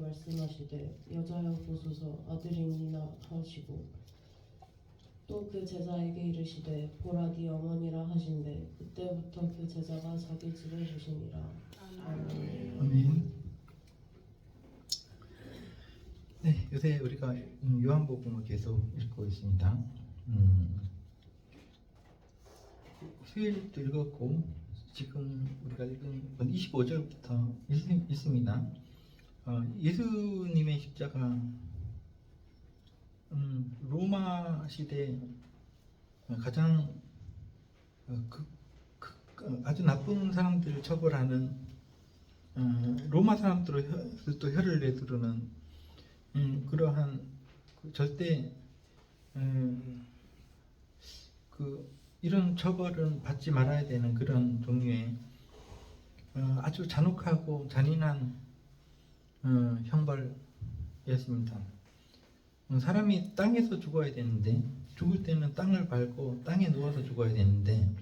말씀하시되 여자여 보소서 아들이니나 하시고 또 그 제자에게 이르시되 보라 네 어머니라 하신대 그때부터 그 제자가 자기 집에 보시니라. 아멘. 아멘. 네, 요새 우리가 요한복음을 계속 읽고 있습니다. 수요일도 읽었고 지금 우리가 읽은 건 25절부터 읽습니다. 예수님의 십자가 로마 시대 가장 아주 나쁜 사람들을 처벌하는 로마 사람들도 혀를 내두르는 그러한 절대 이런 처벌은 받지 말아야 되는 그런 종류의 아주 잔혹하고 잔인한 형벌이었습니다. 사람이 땅에서 죽어야 되는데 죽을 때는 땅을 밟고 땅에 누워서 죽어야 되는데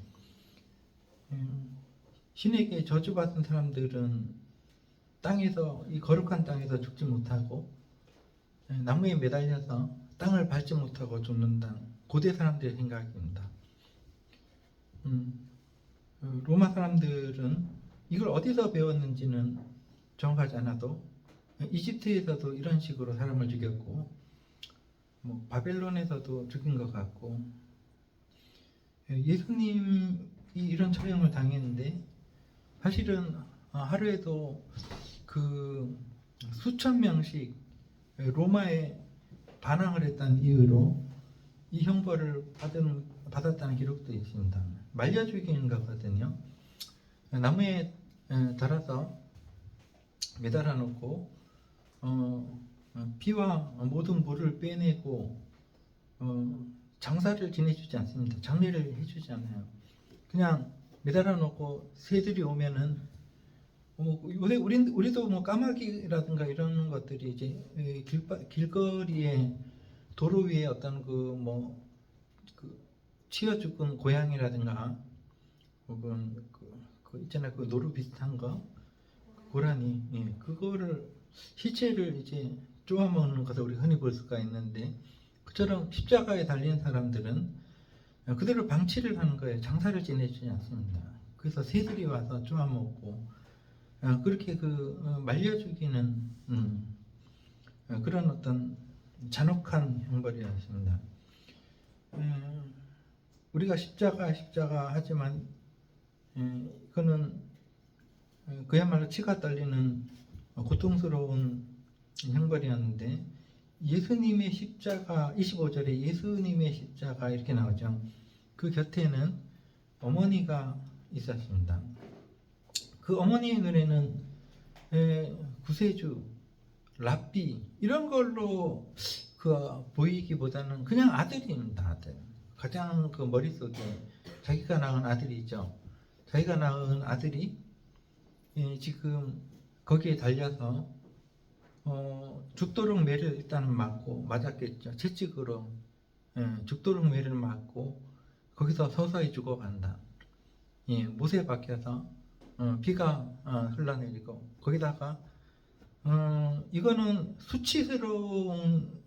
신에게 저주받은 사람들은 땅에서 이 거룩한 땅에서 죽지 못하고 나무에 매달려서 땅을 밟지 못하고 죽는다. 고대 사람들의 생각입니다. 로마 사람들은 이걸 어디서 배웠는지는 정확하지 않아도 이집트에서도 이런 식으로 사람을 죽였고 바벨론에서도 죽인 것 같고 예수님이 이런 처형을 당했는데 사실은 하루에도 그 수천 명씩 로마에 반항을 했다는 이유로 이 형벌을 받았다는 기록도 있습니다. 말려 죽이는 거거든요. 나무에 달아서 매달아 놓고 피와 모든 물을 빼내고 장사를 지내주지 않습니다. 장례를 해주지 않아요. 그냥 매달아 놓고 새들이 오면은 요새 우리도 까마귀라든가 이런 것들이 이제 길거리에 도로 위에 어떤 치어 죽은 고양이라든가 혹은 그 있잖아요, 그 노루 비슷한 거 고라니, 그거를 시체를 이제 쪼아 먹는 것을 우리 흔히 볼 수가 있는데 그처럼 십자가에 달린 사람들은 그대로 방치를 하는 거예요. 장사를 지내주지 않습니다. 그래서 새들이 와서 쪼아 먹고 그렇게 말려 죽이는 그런 어떤 잔혹한 형벌이었습니다. 우리가 십자가 하지만 그거는 그야말로 치가 떨리는 고통스러운 형벌이었는데 예수님의 십자가 25절에 예수님의 십자가 이렇게 나오죠. 그 곁에는 어머니가 있었습니다. 그 어머니의 눈에는 구세주, 랍비 이런 걸로 보이기보다는 그냥 아들입니다. 아들. 가장 머릿속에 자기가 낳은 아들이 있죠. 자기가 낳은 아들이 지금 거기에 달려서 죽도록 매를 일단은 맞았겠죠. 채찍으로 죽도록 매를 맞고 거기서 서서히 죽어간다. 못에 박혀서 피가 흘러내리고 거기다가 이거는 수치스러운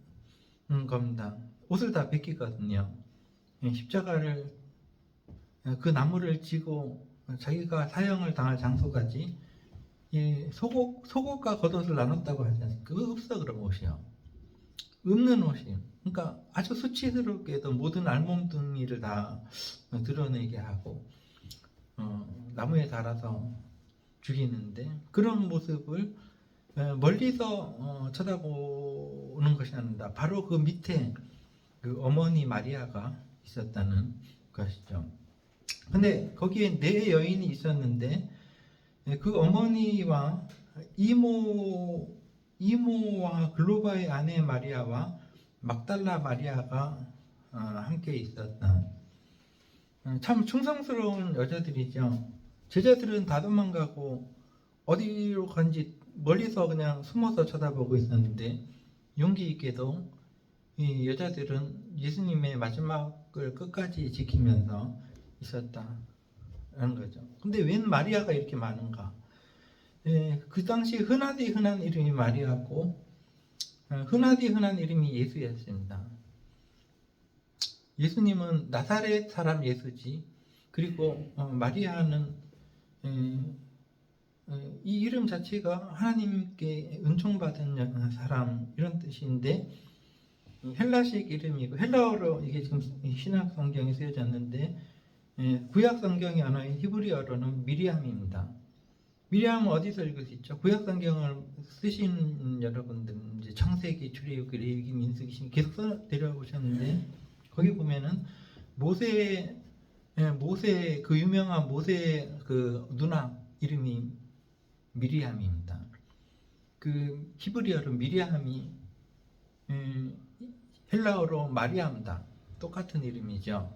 겁니다. 옷을 다 벗기거든요. 십자가를 그 나무를 지고 자기가 사형을 당할 장소까지 속옷과 겉옷을 나눴다고 하지 않습니까? 그거 없어. 그런 옷이요. 없는 옷이. 그러니까 아주 수치스럽게도 모든 알몸뚱이를 다 드러내게 하고 나무에 달아서 죽이는데 그런 모습을 멀리서 쳐다보는 것이 아니라 바로 그 밑에 그 어머니 마리아가 있었다는 것이죠. 근데 거기에 네 여인이 있었는데 그 어머니와 이모와 글로바의 아내 마리아와 막달라 마리아가 함께 있었다. 참 충성스러운 여자들이죠. 제자들은 다 도망가고 어디로 간지 멀리서 그냥 숨어서 쳐다보고 있었는데 용기 있게도 이 여자들은 예수님의 마지막을 끝까지 지키면서 있었다는 거죠. 근데 웬 마리아가 이렇게 많은가? 그 당시 흔하디 흔한 이름이 마리아고 흔하디 흔한 이름이 예수였습니다. 예수님은 나사렛 사람 예수지. 그리고 마리아는 이 이름 자체가 하나님께 은총받은 사람 이런 뜻인데 헬라식 이름이고 헬라어로 이게 지금 신약 성경에 쓰여졌는데 구약 성경의 언어인 히브리어로는 미리암입니다. 미리암은 어디서 읽을 수 있죠? 구약 성경을 쓰신 여러분들 이제 창세기, 출애굽기, 레위기, 민수기, 신기 계속 데려오셨는데 거기 보면은 모세 그 유명한 모세 그 누나 이름이 미리암입니다. 그 히브리어로 미리암이 헬라어로 마리암다. 똑같은 이름이죠.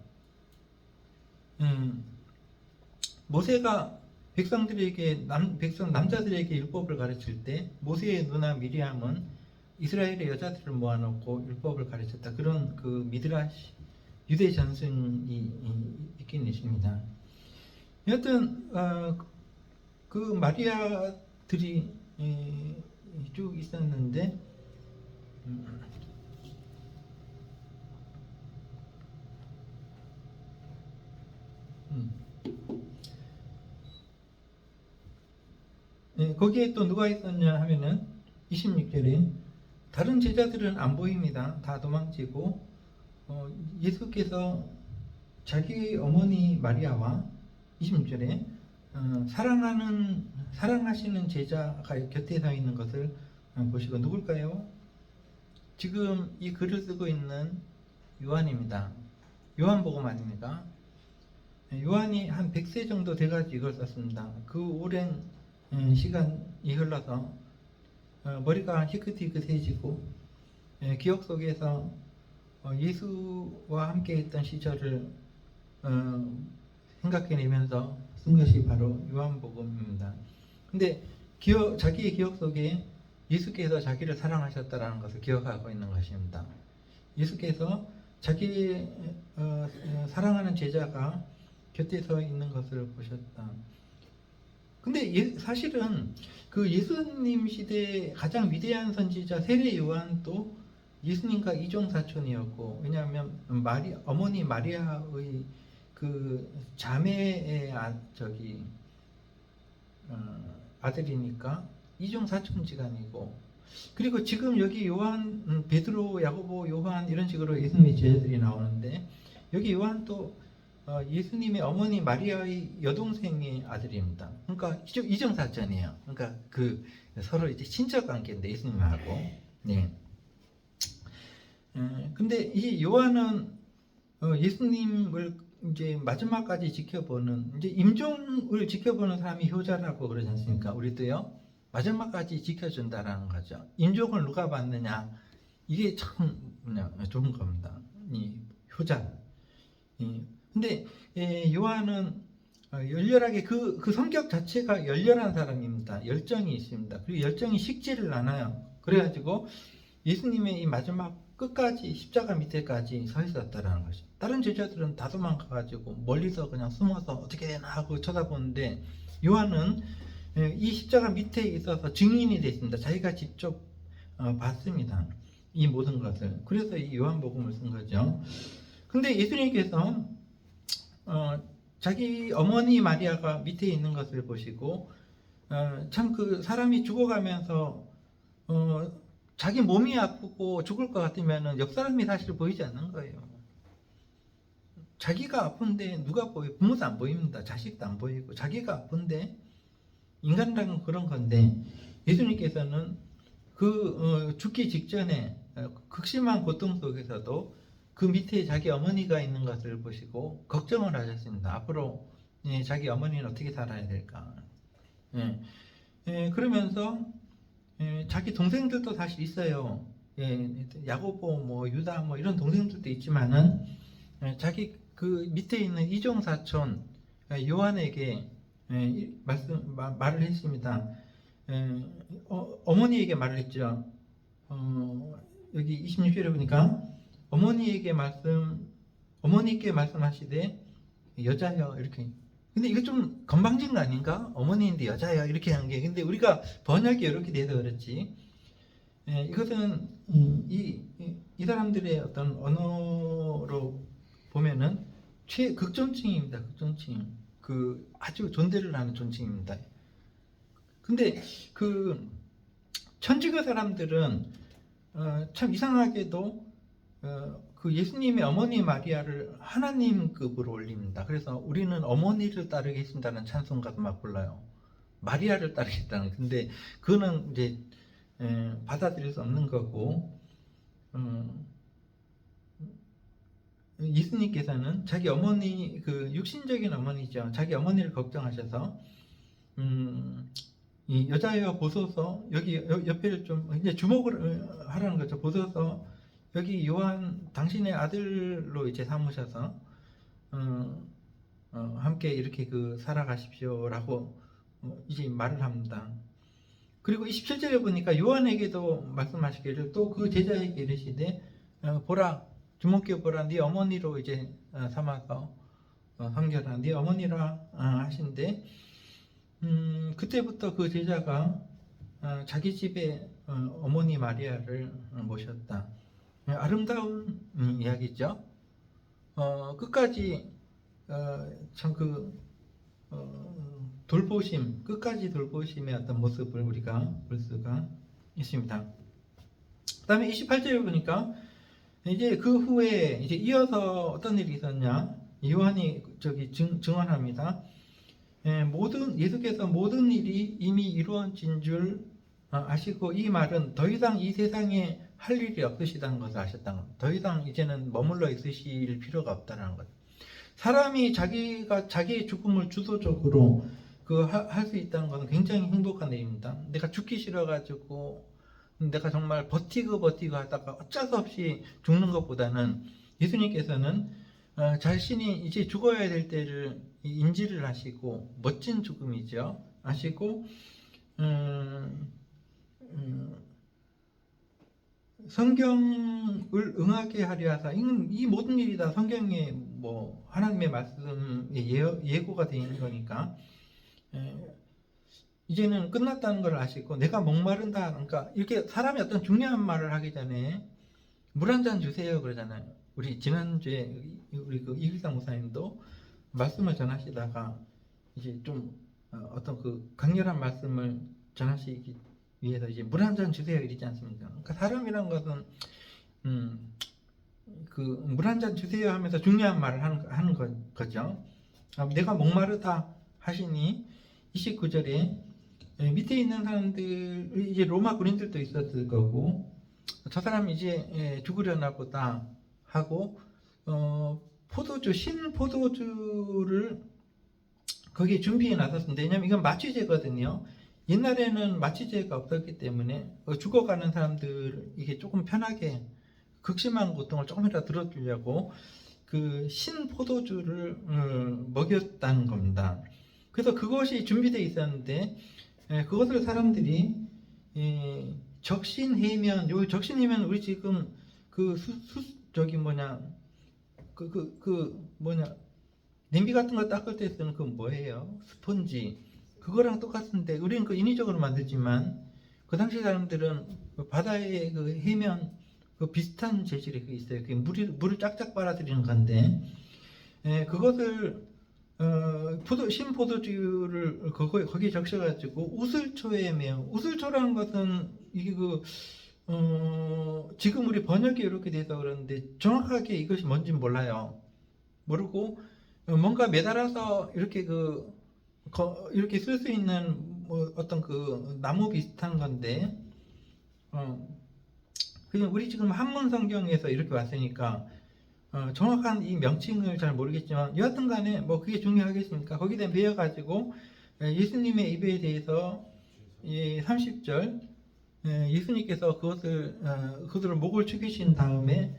모세가 백성들에게 남자들에게 율법을 가르칠 때 모세의 누나 미리암은 이스라엘의 여자들을 모아놓고 율법을 가르쳤다. 그런 그 미드라시 유대 전승이 있긴 있습니다. 여하튼 그 마리아들이 쭉 있었는데 거기에 또 누가 있었냐 하면은 26절에 다른 제자들은 안 보입니다. 다 도망치고 예수께서 자기 어머니 마리아와 26절에 사랑하시는 제자가 곁에 서 있는 것을 보시고 누굴까요? 지금 이 글을 쓰고 있는 요한입니다. 요한복음 아닙니까? 요한이 한 100세 정도 돼가지고 이걸 썼습니다. 그 오랜 시간이 흘러서 머리가 희끗희끗해지고 기억 속에서 예수와 함께 했던 시절을 생각해내면서 쓴 것이 바로 요한복음입니다. 근데 자기의 기억 속에 예수께서 자기를 사랑하셨다는 것을 기억하고 있는 것입니다. 예수께서 자기 사랑하는 제자가 곁에 서 있는 것을 보셨다. 근데 사실은 그 예수님 시대의 가장 위대한 선지자 세례 요한도 예수님과 이종사촌이었고, 왜냐하면 어머니 마리아의 그 자매의 아들이니까 이종사촌지간이고, 그리고 지금 여기 요한, 베드로, 야고보, 요한 이런 식으로 예수님의 제자들이 나오는데 여기 요한도 예수님의 어머니 마리아의 여동생의 아들입니다. 그러니까 이정사촌이에요. 그러니까 그 서로 이제 친척 관계인데 예수님하고. 네. 근데 이 요한은 예수님을 이제 마지막까지 지켜보는, 이제 임종을 지켜보는 사람이 효자라고 그러지 않습니까? 우리도요. 마지막까지 지켜준다라는 거죠. 임종을 누가 받느냐? 이게 참 좋은 겁니다. 이 효자. 근데 요한은 열렬하게 그 성격 자체가 열렬한 사람입니다. 열정이 있습니다. 그리고 열정이 식지를 않아요. 그래가지고 예수님의 이 마지막 끝까지 십자가 밑에까지 서 있었다라는 것이. 다른 제자들은 다 도망가가지고 멀리서 그냥 숨어서 어떻게 되나 하고 쳐다보는데 요한은 이 십자가 밑에 있어서 증인이 됐습니다. 자기가 직접 봤습니다. 이 모든 것을. 그래서 이 요한복음을 쓴 거죠. 근데 예수님께서 자기 어머니 마리아가 밑에 있는 것을 보시고 참 그 사람이 죽어가면서 자기 몸이 아프고 죽을 것 같으면 옆 사람이 사실 보이지 않는 거예요. 자기가 아픈데 누가 보여요? 부모도 안 보입니다. 자식도 안 보이고 자기가 아픈데 인간이라는 그런 건데 예수님께서는 그 죽기 직전에 극심한 고통 속에서도 그 밑에 자기 어머니가 있는 것을 보시고 걱정을 하셨습니다. 앞으로 자기 어머니는 어떻게 살아야 될까? 그러면서 자기 동생들도 사실 있어요. 야고보, 뭐 유다, 뭐 이런 동생들도 있지만은 자기 그 밑에 있는 이종 사촌 요한에게 말을 했습니다. 어머니에게 말을 했죠. 여기 26절에 보니까 어머니께 말씀하시되 여자여 이렇게 근데 이거 좀 건방진 거 아닌가? 어머니인데 여자야 이렇게 한 게. 근데 우리가 번역이 이렇게 돼서 그렇지. 이것은 이 사람들의 어떤 언어로 보면은 최극존칭입니다. 극존칭. 그 아주 존대를 하는 존칭입니다. 근데 그 천주교 사람들은 참 이상하게도 그 예수님의 어머니 마리아를 하나님급으로 올립니다. 그래서 우리는 어머니를 따르겠습니다는 찬송가도 막 불러요. 마리아를 따르겠다는. 근데 그거는 이제 받아들일 수 없는 거고, 예수님께서는 자기 어머니, 그 육신적인 어머니죠. 자기 어머니를 걱정하셔서 이 여자여 보소서, 여기 옆에를 좀 이제 주목을 하라는 거죠. 보소서, 여기 요한 당신의 아들로 이제 삼으셔서 함께 이렇게 그 살아가십시오라고 이제 말을 합니다. 그리고 27절에 보니까 요한에게도 말씀하시기를 또 그 제자에게 이르시되 보라, 주목해 보라, 네 어머니로 이제 삼아서 섬겨라, 네 어머니라 하신데, 그때부터 그 제자가 자기 집에 어머니 마리아를 모셨다. 아름다운 이야기죠. 끝까지 참 그 돌보심, 끝까지 돌보심의 어떤 모습을 우리가 볼 수가 있습니다. 그 다음에 28절에 보니까 이제 그 후에 이제 이어서 어떤 일이 있었냐, 요한이 저기 증언합니다. 예수께서 모든 일이 이미 이루어진 줄 아시고 이 말은 더 이상 이 세상에 할 일이 없으시다는 것을 아셨다는 것. 더 이상 이제는 머물러 있으실 필요가 없다는 것. 사람이 자기의 죽음을 주도적으로 할 수 있다는 것은 굉장히 행복한 일입니다. 내가 죽기 싫어가지고 내가 정말 버티고 하다가 어쩔 수 없이 죽는 것보다는 예수님께서는 자신이 이제 죽어야 될 때를 인지를 하시고, 멋진 죽음이죠. 하시고 성경을 응하게 하려 하사, 이 모든 일이 다 성경에 뭐 하나님의 말씀의 예고가 되어 있는 거니까 이제는 끝났다는 걸 아시고, 내가 목마른다, 그러니까 이렇게 사람이 어떤 중요한 말을 하기 전에 물 한 잔 주세요 그러잖아요. 우리 지난주에 우리 그 이길상 목사님도 말씀을 전하시다가 이제 좀 어떤 그 강렬한 말씀을 전하시기 위해서 이제 물 한 잔 주세요 이러지 않습니까? 그러니까 사람이란 것은 그 물 한 잔 주세요 하면서 중요한 말을 하는 거죠. 내가 목마르다 하시니 29절에 밑에 있는 사람들, 이제 로마 군인들도 있었을 거고, 저 사람이 이제 죽으려나 보다 하고 신 포도주를 거기에 준비해 놨었는데, 왜냐면 이건 마취제거든요. 옛날에는 마취제가 없었기 때문에 죽어가는 사람들 이게 조금 편하게 극심한 고통을 조금이라도 들어주려고 그 신 포도주를 먹였다는 겁니다. 그래서 그것이 준비되어 있었는데, 그것을 사람들이 적신해면, 요 적신해면 우리 지금 저기 냄비 같은 거 닦을 때 쓰는 그 뭐예요? 스펀지. 그거랑 똑같은데, 우리는 그 인위적으로 만들지만 그 당시 사람들은 그 바다의 그 해면 그 비슷한 재질이 있어요. 그게 물을 쫙쫙 빨아들이는 건데, 그것을 신포도주를 거기에 적셔가지고 우슬초에 매요. 우슬초라는 것은 이게 지금 우리 번역이 이렇게 돼서 그러는데 정확하게 이것이 뭔지 몰라요. 모르고 뭔가 매달아서 이렇게 이렇게 쓸 수 있는 뭐 어떤 그 나무 비슷한 건데, 그냥 우리 지금 한문 성경에서 이렇게 왔으니까 정확한 이 명칭을 잘 모르겠지만, 여하튼 간에 뭐 그게 중요하겠습니까? 거기다 매여가지고 예수님의 입에 대해서 30절 예수님께서 그들을 목을 축이신 다음에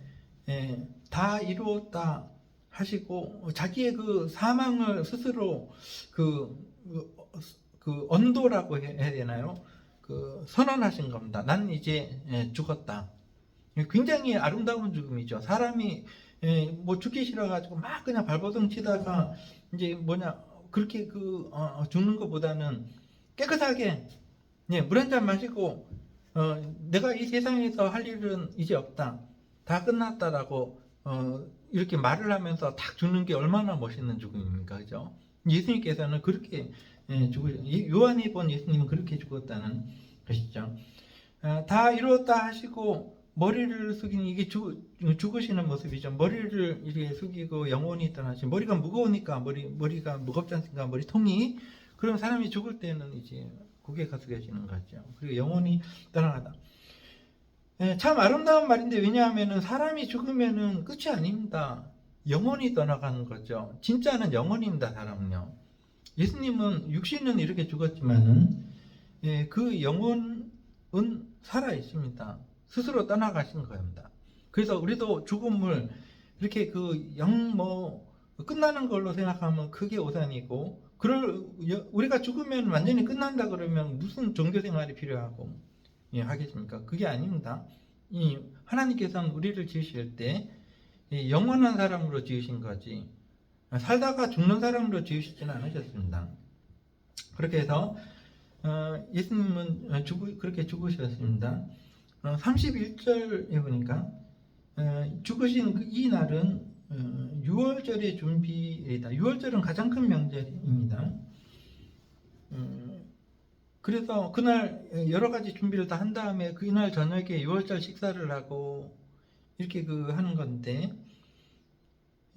다 이루었다 하시고, 자기의 그 사망을 스스로 그 언도라고 해야 되나요? 선언하신 겁니다. 난 이제 죽었다. 굉장히 아름다운 죽음이죠. 사람이 뭐 죽기 싫어가지고 막 그냥 발버둥 치다가 이제 그렇게 죽는 것보다는 깨끗하게 물 한 잔 마시고 내가 이 세상에서 할 일은 이제 없다, 다 끝났다라고 이렇게 말을 하면서 딱 죽는 게 얼마나 멋있는 죽음입니까, 그죠? 예수님께서는 그렇게 요한이 본 예수님은 그렇게 죽었다는 것이죠. 다 이루었다 하시고 머리를 숙이는, 이게 죽으시는 모습이죠. 머리를 이렇게 숙이고 영원히 떠나시. 머리가 무거우니까, 머리가 무겁지 않습니까? 머리통이. 그럼 사람이 죽을 때는 이제 고개 가숙여지는 거죠. 그리고 영원히 떠나가다. 참 아름다운 말인데, 왜냐하면 사람이 죽으면은 끝이 아닙니다. 영원히 떠나가는 거죠. 진짜는 영원입니다, 사람은요. 예수님은 육신은 이렇게 죽었지만은 그 영혼은 살아 있습니다. 스스로 떠나가신 겁니다. 그래서 우리도 죽음을 이렇게 끝나는 걸로 생각하면 그게 오산이고, 우리가 죽으면 완전히 끝난다 그러면 무슨 종교 생활이 필요하고 하겠습니까? 그게 아닙니다. 하나님께서는 우리를 지으실 때 영원한 사람으로 지으신 거지, 살다가 죽는 사람으로 지으시지는 않으셨습니다. 그렇게 해서 예수님은 그렇게 죽으셨습니다. 31절에 보니까 죽으신 이 날은 6월절의 준비이다. 6월절은 가장 큰 명절입니다. 그래서 그날 여러 가지 준비를 다 한 다음에 그날 저녁에 6월절 식사를 하고 이렇게 하는 건데,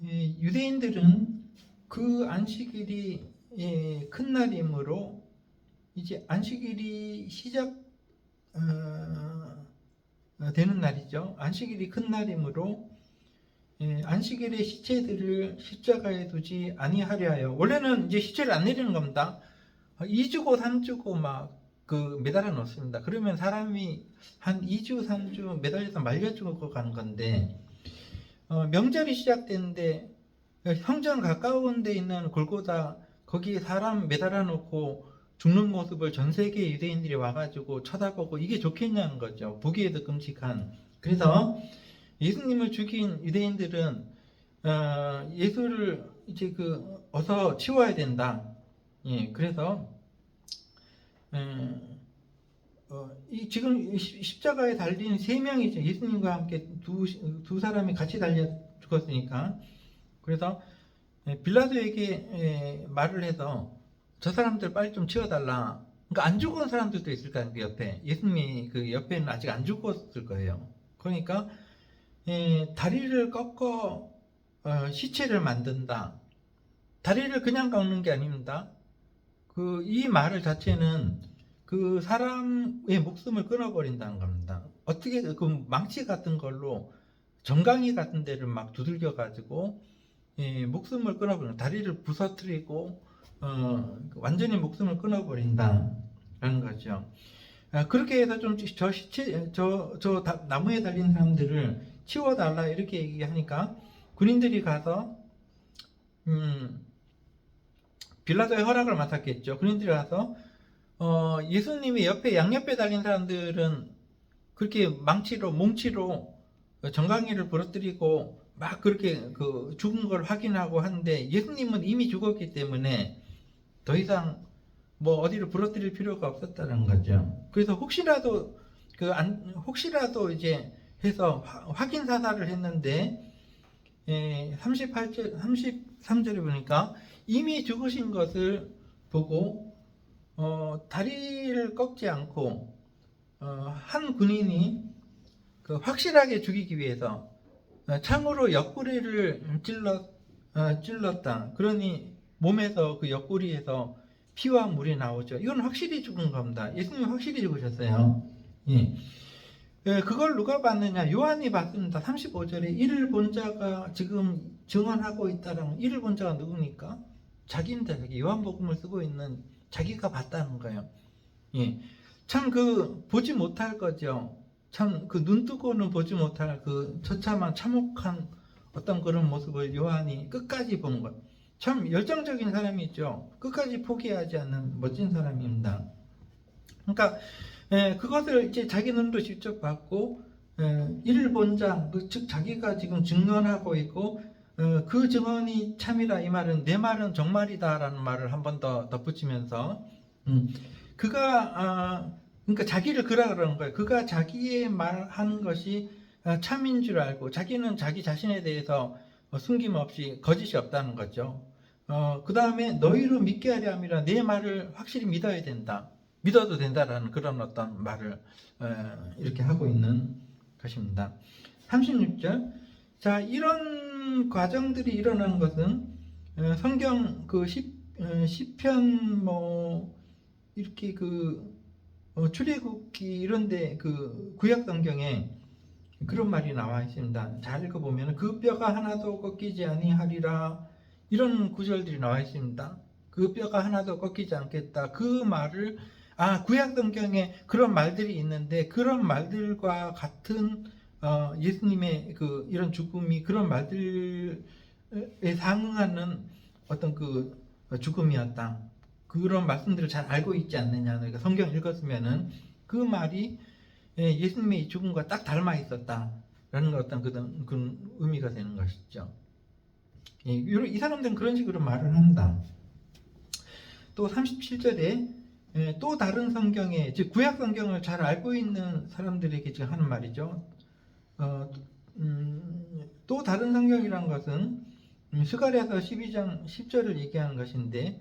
유대인들은 그 안식일이 큰 날이므로 이제 안식일이 시작 되는 날이죠. 안식일이 큰 날이므로 안식일의 시체들을 십자가에 두지 아니하려 하여, 원래는 이제 시체를 안 내리는 겁니다. 2주고 3주고 막 매달아 놓습니다. 그러면 사람이 한 2주 3주 매달려서 말려 죽고 가는 건데, 명절이 시작되는데 성전 가까운 데 있는 골고다, 거기에 사람 매달아 놓고 죽는 모습을 전 세계 유대인들이 와가지고 쳐다보고 이게 좋겠냐는 거죠. 보기에도 끔찍한. 그래서 예수님을 죽인 유대인들은 예수를 이제 어서 치워야 된다. 그래서 지금 십자가에 달린 3명이죠. 예수님과 함께 두 사람이 같이 달려 죽었으니까. 그래서 빌라도에게 말을 해서 저 사람들 빨리 좀 치워달라. 그러니까 안 죽은 사람들도 있을 거예요. 그 옆에 예수님이 그 옆에는 아직 안 죽었을 거예요. 그러니까 다리를 꺾어 시체를 만든다. 다리를 그냥 꺾는 게 아닙니다. 이 말 자체는 그 사람의 목숨을 끊어버린다는 겁니다. 어떻게 망치 같은 걸로 정강이 같은 데를 막 두들겨 가지고 목숨을 끊어버리는, 다리를 부서뜨리고 완전히 목숨을 끊어버린다라는 거죠. 그렇게 해서 좀 나무에 달린 사람들을 치워달라 이렇게 얘기하니까 군인들이 가서 빌라도의 허락을 맡았겠죠. 군인들이 가서 예수님의 옆에 양옆에 달린 사람들은 그렇게 몽치로 정강이를 부러뜨리고 막 그렇게 죽은 걸 확인하고 하는데, 예수님은 이미 죽었기 때문에 더 이상 어디를 부러뜨릴 필요가 없었다는 거죠. 그래서 혹시라도 이제 해서 확인 사살을 했는데 33절에 보니까 이미 죽으신 것을 보고 다리를 꺾지 않고 한 군인이 확실하게 죽이기 위해서 창으로 옆구리를 찔렀다. 그러니 몸에서 그 옆구리에서 피와 물이 나오죠. 이건 확실히 죽은 겁니다. 예수님이 확실히 죽으셨어요. 그걸 누가 봤느냐? 요한이 봤습니다. 35절에 이를 본 자가 지금 증언하고 있다라는, 이를 본 자가 누굽니까? 자기입니다. 자기. 요한복음을 쓰고 있는 자기가 봤다는 거예요. 참 보지 못할 거죠. 참 눈 뜨고는 보지 못할 처참한 참혹한 어떤 그런 모습을 요한이 끝까지 본 것. 참 열정적인 사람이죠. 끝까지 포기하지 않는 멋진 사람입니다. 그러니까 그것을 이제 자기 눈으로 직접 봤고, 이를 본 자, 즉 자기가 지금 증언하고 있고 그 증언이 참이라 이 말은 내 말은 정말이다라는 말을 한 번 더 덧붙이면서 그가 그러니까 자기를 그라 그러는 거예요. 그가 자기의 말하는 것이 참인 줄 알고 자기는 자기 자신에 대해서 숨김없이 거짓이 없다는 거죠. 그 다음에 너희로 믿게 하려 함이라 내 말을 확실히 믿어야 된다. 믿어도 된다라는 그런 어떤 말을 이렇게 하고 있는 것입니다. 36절. 자, 이런 과정들이 일어난 것은 성경 그 시편 뭐 이렇게 그 출애굽기 이런데 그 구약 성경에 그런 말이 나와 있습니다. 잘 읽어보면 그 뼈가 하나도 꺾이지 아니하리라 이런 구절들이 나와 있습니다. 그 뼈가 하나도 꺾이지 않겠다. 그 말을 구약 성경에 그런 말들이 있는데 그런 말들과 같은 예수님의 그 이런 죽음이 그런 말들에 상응하는 어떤 그 죽음이었다. 그런 말씀들을 잘 알고 있지 않느냐. 그러니까 성경 읽었으면은 그 말이 예수님의 죽음과 딱 닮아 있었다라는 어떤 그런 의미가 되는 것이죠. 이 사람들은 그런 식으로 말을 한다. 또 37절에 또 다른 성경에 즉 구약 성경을 잘 알고 있는 사람들에게 지금 하는 말이죠. 또 다른 성경이란 것은 스가랴서 12장 10절을 얘기하는 것인데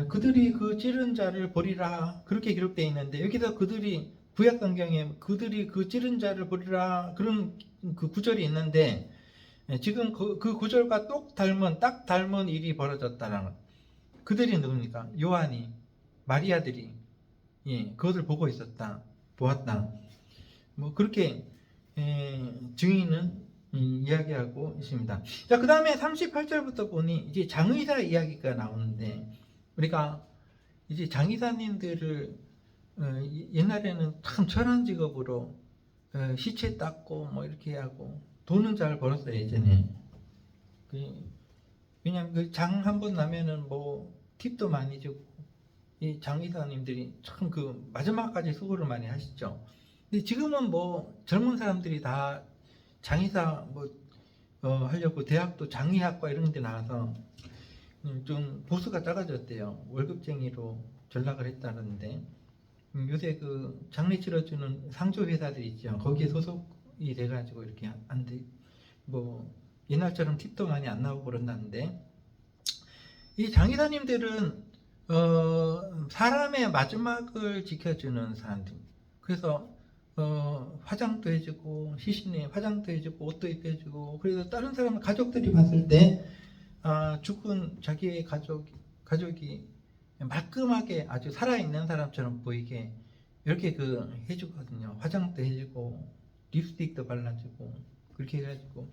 그들이 그 찌른 자를 보리라 그렇게 기록되어 있는데 여기서 그들이 구약 성경에 그들이 그 찌른 자를 보리라 그런 그 구절이 있는데 지금 그 구절과 딱 닮은 일이 벌어졌다는 것. 그들이 누굽니까? 요한이 마리아들이 그것을 보고 있었다 보았다 뭐 그렇게 증인은 이야기하고 있습니다. 자, 그 다음에 38절부터 보니 이제 장의사 이야기가 나오는데 우리가 이제 장의사님들을 옛날에는 참 철한 직업으로 시체 닦고 뭐 이렇게 하고 돈은 잘 벌었어요 예전에. 왜냐하면 그 장 한 번 나면은 뭐 팁도 많이 주고 이 장의사님들이 참 그 마지막까지 수고를 많이 하시죠. 근데 지금은 뭐 젊은 사람들이 다 장의사 뭐 하려고 대학도 장의학과 이런 데 나와서 좀 보수가 작아졌대요. 월급쟁이로 전락을 했다는데 요새 그 장례 치러주는 상조 회사들 있죠. 거기에 소속이 돼가지고 이렇게 한데 뭐 옛날처럼 팁도 많이 안 나오고 그런다는데 이 장의사님들은 사람의 마지막을 지켜주는 사람들. 그래서 화장도 해주고 시신에 화장도 해주고 옷도 입혀주고 그래서 다른 사람 가족들이 봤을 때 죽은 자기의 가족이 말끔하게 아주 살아있는 사람처럼 보이게 이렇게 그 해주거든요. 화장도 해주고 립스틱도 발라주고 그렇게 해가지고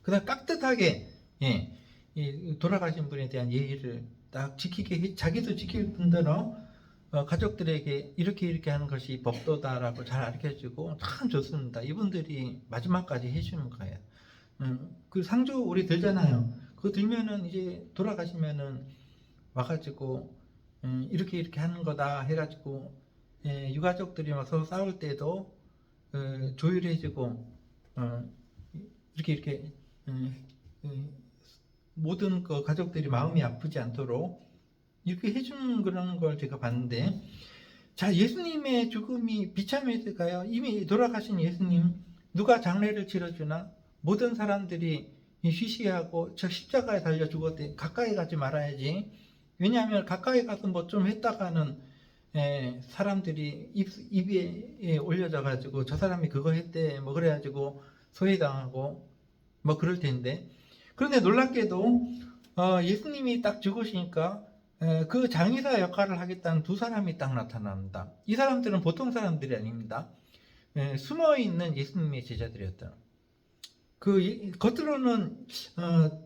그다음 깍듯하게 이 돌아가신 분에 대한 예의를 딱 지키게 자기도 지킬 뿐더러 가족들에게 이렇게 하는 것이 법도다라고 잘 가르쳐주고 참 좋습니다. 이분들이 마지막까지 해주는 거예요. 그 상조 우리 들잖아요. 그거 들면은 이제 돌아가시면은 와가지고 이렇게 하는 거다 해가지고 유가족들이 막 서로 싸울 때도 조율해주고 이렇게 모든 그 가족들이 마음이 아프지 않도록 이렇게 해주는 그런 걸 제가 봤는데 자 예수님의 죽음이 비참했을까요? 이미 돌아가신 예수님 누가 장례를 치러주나? 모든 사람들이 쉬쉬하고 저 십자가에 달려 죽었대. 가까이 가지 말아야지. 왜냐하면 가까이 가서 뭐 좀 했다가는 사람들이 입에 올려져 가지고 저 사람이 그거 했대 뭐 그래가지고 소외당하고 뭐 그럴 텐데 그런데 놀랍게도 예수님이 딱 죽으시니까 그 장의사 역할을 하겠다는 두 사람이 딱 나타납니다. 이 사람들은 보통 사람들이 아닙니다. 숨어있는 예수님의 제자들이었다. 그 겉으로는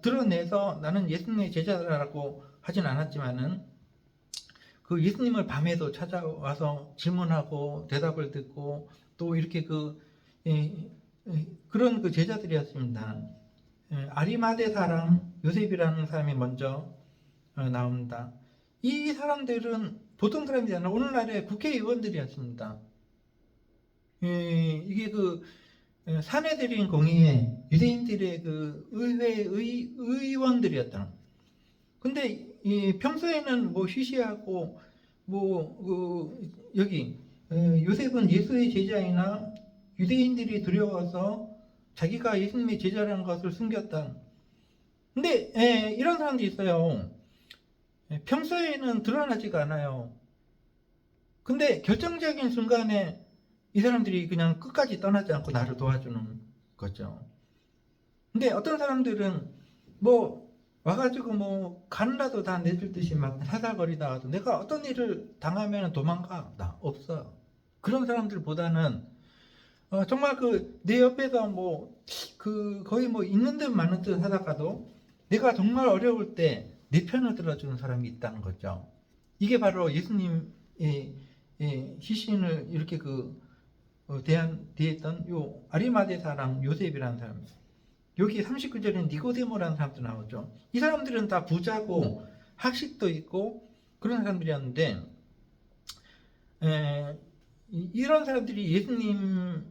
드러내서 나는 예수님의 제자라고 하진 않았지만은 그 예수님을 밤에도 찾아와서 질문하고 대답을 듣고 또 이렇게 그런 그 제자들이었습니다. 아리마대 사람 요셉이라는 사람이 먼저 나옵니다. 이 사람들은 보통 사람이 아니라 오늘날의 국회의원들이었습니다. 이게 사내들인 공의회 유대인들의 그 의원들이었다. 근데 이 평소에는 뭐 쉬쉬하고 여기 요셉은 예수의 제자이나 유대인들이 두려워서 자기가 예수님의 제자라는 것을 숨겼다. 근데 이런 사람들이 있어요. 평소에는 드러나지가 않아요. 근데 결정적인 순간에 이 사람들이 그냥 끝까지 떠나지 않고 나를 도와주는 거죠. 근데 어떤 사람들은 뭐 와가지고 뭐 간이라도 다 내줄 듯이 막 사살거리다가도 내가 어떤 일을 당하면 도망가? 나 없어. 그런 사람들보다는 정말 그 내 옆에서 뭐 그 거의 뭐 있는 듯 마는 듯 하다가도 내가 정말 어려울 때 내 편을 들어주는 사람이 있다는 거죠. 이게 바로 예수님의 시신을 이렇게 대했던 요 아리마대 사람 요셉이라는 사람입니다. 여기 39절에 니고데모라는 사람도 나오죠. 이 사람들은 다 부자고 학식도 있고 그런 사람들이었는데 이런 사람들이 예수님에게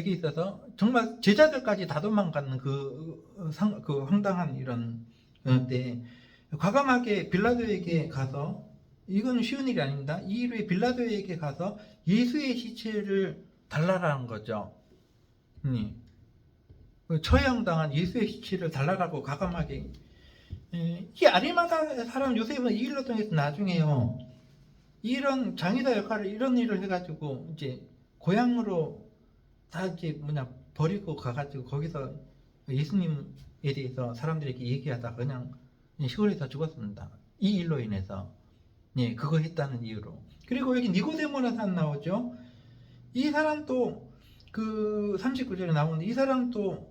있어서 정말 제자들까지 다 도망가는 그 황당한 이런 때 과감하게 빌라도에게 가서 이건 쉬운 일이 아닙니다. 이 일에 빌라도에게 가서 예수의 시체를 달라라는 거죠. 처형당한 예수의 시체를 달라라고 과감하게. 이 아리마다 사람 요셉은 이 일로 통해서 나중에요. 이런 장의사 역할을 이런 일을 해가지고 이제 고향으로 다 이제 버리고 가가지고 거기서 예수님에 대해서 사람들에게 얘기하다가 그냥 시골에서 죽었습니다. 이 일로 인해서. 그거 했다는 이유로. 그리고 여기 니고데모라는 사람 나오죠. 이 사람도 그 39절에 나오는데 이 사람도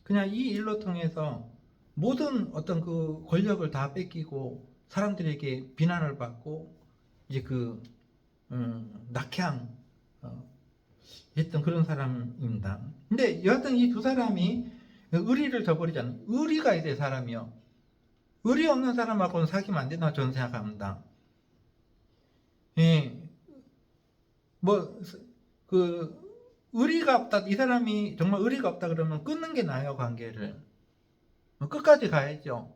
그냥 이 일로 통해서 모든 어떤 그 권력을 다 뺏기고 사람들에게 비난을 받고 이제 낙향 했던 그런 사람입니다. 근데 여하튼 이 두 사람이 의리를 저버리지 않는 의리가 있어야 사람이요. 의리 없는 사람하고는 사귀면 안 된다 저는 생각합니다. 의리가 없다. 이 사람이 정말 의리가 없다 그러면 끊는 게 나아요, 관계를. 끝까지 가야죠.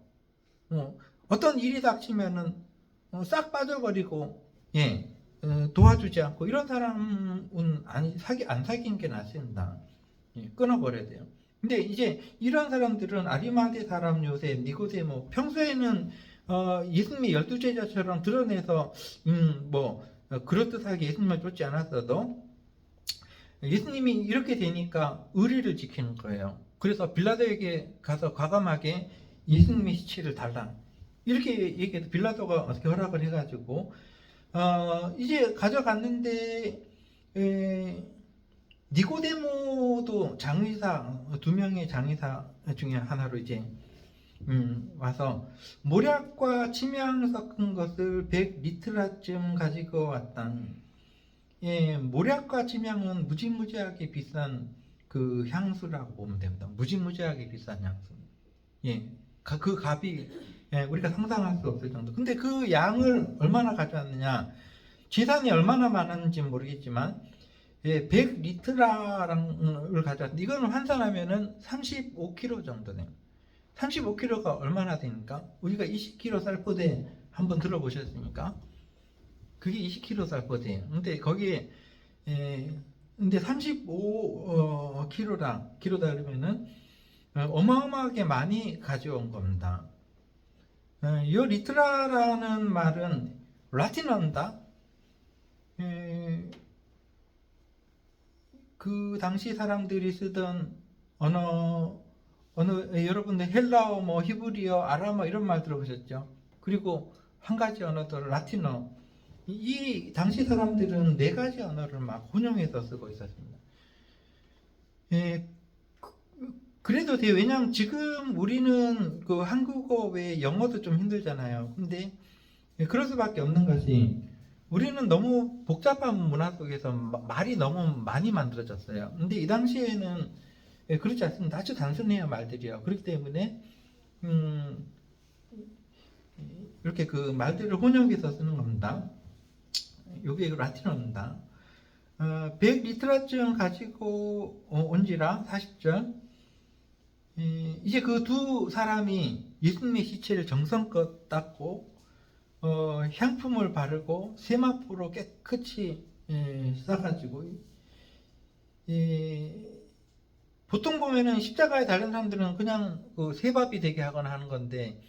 어떤 일이 닥치면은 싹 빠져버리고 도와주지 않고 이런 사람은 안 사귀는 게 낫습니다. 끊어버려야 돼요. 근데 이제 이런 사람들은 아리마대 사람 요셉, 니고데모 평소에는 예수님의 12제자처럼 드러내서 그럴듯하게 예수님을 쫓지 않았어도 예수님이 이렇게 되니까 의리를 지키는 거예요. 그래서 빌라도에게 가서 과감하게 예수님의 시체를 달라 이렇게 얘기해서 빌라도가 어떻게 허락을 해가지고 이제 가져갔는데 니고데모도 장의사 두 명의 장의사 중에 하나로 이제 와서 모략과 침향 섞은 것을 100리트라쯤 가지고 왔다. 모략과 침향은 무지무지하게 비싼 그 향수라고 보면 됩니다. 무지무지하게 비싼 향수. 그 값이 우리가 상상할 수 없을 정도. 근데 그 양을 얼마나 가져왔느냐? 재산이 얼마나 많았는지 모르겠지만 100리트라를 가져왔는데 이거는 환산하면은 35kg 정도 돼요. 35kg가 얼마나 되니까? 우리가 20kg 쌀포대 한번 들어보셨습니까? 그게 20kg 쌀포대예요. 근데 거기에 근데 35kg다 그러면은 어마어마하게 많이 가져온 겁니다. 이 리트라라는 말은 라틴어입니다. 그 당시 사람들이 쓰던 여러분들 헬라어, 히브리어, 아람어 이런 말 들어보셨죠? 그리고 한 가지 언어도 라틴어. 이 당시 사람들은 네 가지 언어를 막 혼용해서 쓰고 있었습니다. 그래도 돼요. 왜냐하면 지금 우리는 그 한국어 외에 영어도 좀 힘들잖아요. 근데 그럴 수밖에 없는 것이 우리는 너무 복잡한 문화 속에서 말이 너무 많이 만들어졌어요. 근데 이 당시에는 그렇지 않습니다. 아주 단순해요, 말들이요. 그렇기 때문에 이렇게 그 말들을 혼용해서 쓰는 겁니다. 이게 라틴어입니다. 100리터쯤 가지고 온지라 40절. 이제 그 두 사람이 예수님의 시체를 정성껏 닦고 향품을 바르고 세마포로 깨끗이 닦아지고, 보통 보면은 십자가에 달린 사람들은 그냥 그 세밥이 되게 하거나 하는 건데,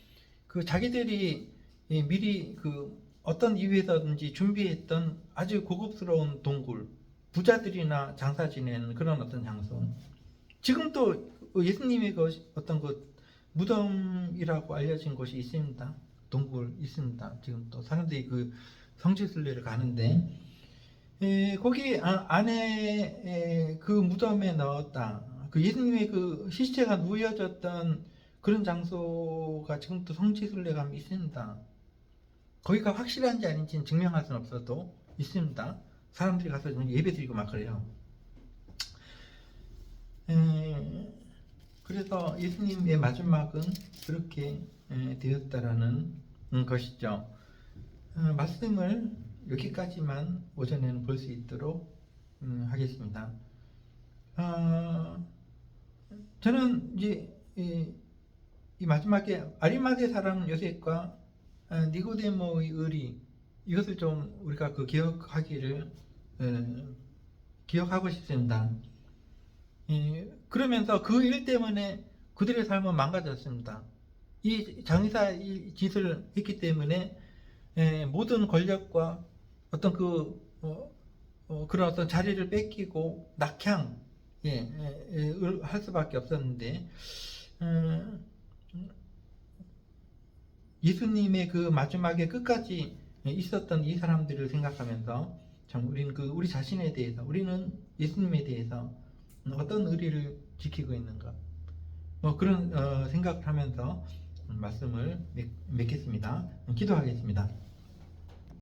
그 자기들이 미리 그 어떤 이유에서든지 준비했던 아주 고급스러운 동굴, 부자들이나 장사 지내는 그런 어떤 장소. 지금 또 예수님의 그 어떤 그 무덤이라고 알려진 곳이 있습니다. 동굴 있습니다. 지금 또 사람들이 그 성지순례를 가는데, 거기 안에 그 무덤에 넣었다. 그 예수님의 그 시체가 누워졌던 그런 장소가 지금도 성지순례 가면 있습니다. 거기가 확실한지 아닌지는 증명할 수는 없어도 있습니다. 사람들이 가서 예배드리고 막 그래요. 그래서 예수님의 마지막은 그렇게 되었다라는 것이죠. 말씀을 여기까지만 오전에는 볼 수 있도록 하겠습니다. 저는 이제 이 마지막에 아리마대 사람 요셉과 니고데모의 의리, 이것을 좀 우리가 그 기억하기를 기억하고 싶습니다. 그러면서 그 일 때문에 그들의 삶은 망가졌습니다. 이 장의사 이 짓을 했기 때문에 모든 권력과 어떤 그런 어떤 자리를 뺏기고 낙향 할 수밖에 없었는데, 예수님의 그 마지막에 끝까지 있었던 이 사람들을 생각하면서 참 우리는 우리 자신에 대해서, 우리는 예수님에 대해서 어떤 의리를 지키고 있는가, 뭐 그런 생각을 하면서 말씀을 맺겠습니다. 기도하겠습니다.